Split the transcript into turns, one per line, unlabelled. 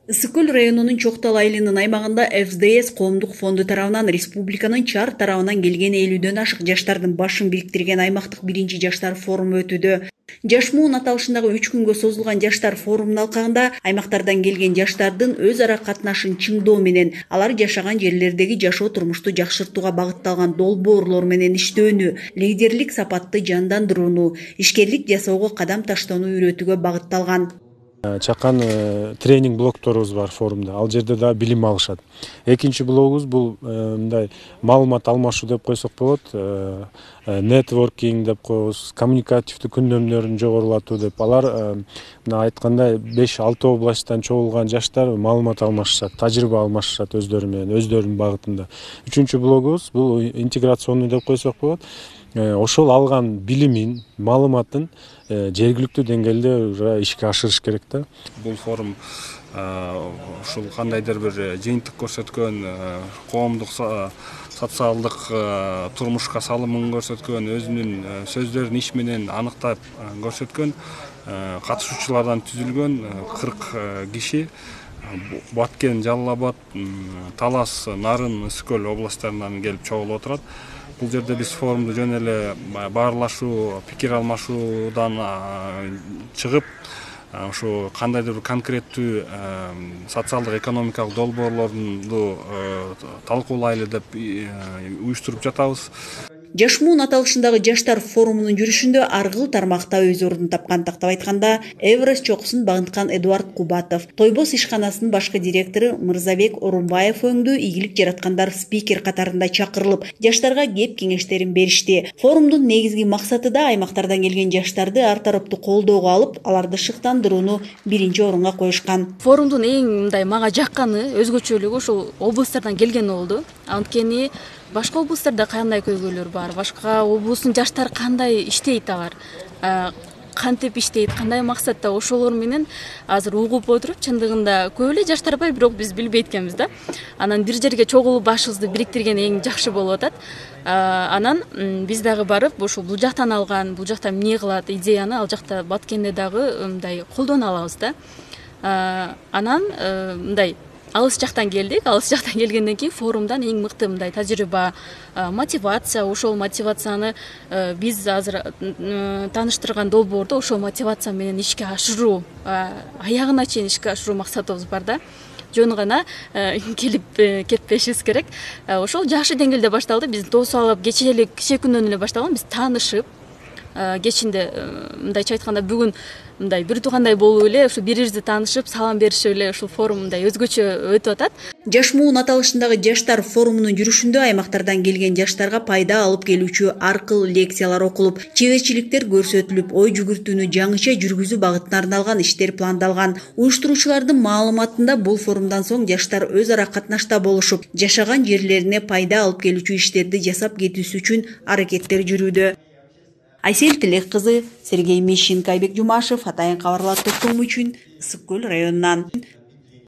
Ысык көл районунун Чоктал айылынын аймагында ФДС коомдук фонду тарабынан республиканын чар тарабынан келген 50дөн ашык жаштардын башын бириктирген аймактык биринчи жаштар форуму өтүүдө. Жаш муун аталышындагы 3 күнгө созулган жаштар форумунун алкагында аймактардан келген жаштардын өз ара катнашын чыңдоо менен алар жашаган жерлердеги жашоо турмушту жакшыртууга багытталган долбоорлор менен иштөөнү, лидерлик сапатты жандандырууну, ишкерлик жасоого кадам таштоону үйрөтүүгө багытталган.
Чакан тренинг блокторубуз бар форумда. Ал жерде да билим алышат. Экинчи блогубуз бул мындай маалымат алмашуу деп койсок болот. Нетворкинг деп коебуз, коммуникативдүү күндөмдөрүн жогорулатуу деп. Алар мына айткандай 5-6 областтан чогулган жаштар маалымат алмашышат, тажрыйба алмашышат өздөрү менен, өздөрүнүн багытында. Үчүнчү блогубуз бул интеграционный деп койсок болот. Ошол алган билимин, маалыматын жергиликтүү деңгээлде уже ишке ашырыш керек да.
Бул форум ушул кандайдыр бир жыйынтык көрсөткөн, коомдук социалдык турмушка салымын көрсөткөн, өзүнүн сөздөрүн иш менен аныктап көрсөткөн, катышуучулардан түзүлгөн 40 киши Баткен, Жалал Абад, Талас, Нарын, Ысык көл областтарынан келип чогулуп отурат. Бул жерде биз форумду жөн эле баарлашуу, пикир алмашуудан чыгып, ушу кандайдыр бир конкреттүү социалдык экономикалык долбоорлорду талкуулайлы деп уюштуруп жатабыз.
Жаш муун аталышындагы жаштар форумунун жүрүшүндө аргыл тармакта өз ордун тапкан, тактап айтканда Эверест чокусун багынткан Эдуард Кубатов, Тойбос ишканасынын башкы директору Мырзабек Орунбаев өңдүү ийгилик жараткандар спикер катарында чакырылып, жаштарга кеп кеңештерин беришти. Форумдун негизги максаты да аймактардан келген жаштарды ар тараптуу колдоого алып, аларды шыктандырууну биринчи орунга коюшкан.
Форумдун эң мындай мага жакканы, өзгөчөлүгү ушул областтардан келген болду. Анткени башка облустарда кандай көйгөйлөр бар, башка облустун жаштары кандай иштейт, алар кантип иштейт, кандай максатта, ошолор менен азыр угуп отуруп, чындыгында көп эле жаштар бар, бирок биз билбей эткенбиз да. Анан бир жерге чогулуп башыбызды бириктирген эң жакшы болуп атат. Анан биз дагы барып, бул жактан алган, бул жакта эмне кылат идеяны ал жакта Баткенде дагы мындай колдоно алабыз да. Анан мындай алыс жактан келдик. Алыс жактан келгенден кийин форумдан эң мыкты мындай тажрыйба, мотивация, ошол мотивацияны биз азыр тааныштырган долбоордо ошол мотивация менен ишке ашыруу, аягына чейин ишке ашыруу максатыбыз бар да. Жөн гана келип кетпешибиз керек. Ошол жакшы деңгээлде башталды. Биз тосуп алып, кечээ күндөн эле башталган. Биз таанышып, кечинде мындайча айтканда бүгүн мындай бир туугандай болуп эле ушу бири-бирибизди таанышып, салам беришип эле ушул форум мындай өзгөчө өтүп атат.
Жаш муун аталышындагы жаштар форумунун жүрүшүндө аймактардан келген жаштарга пайда алып келүүчү аркыл лекциялар окулуп, чеберчиликтер көрсөтүлүп, ой жүгүртүүнү жаңыча жүргүзүү багытына арналган иштер пландалган. Уюштуруучулардын маалыматында бул форумдан соң жаштар өз ара катнашта болушуп, жашаган жерлерине пайда алып келүүчү иштерди жасап кетүүсү үчүн аракеттер жүрүүдө. Айсел Тилек кызы, Сергей Мишин, Кайбек Жумашев, Атайын кабарлар топтому үчүн Ысык көл районунан.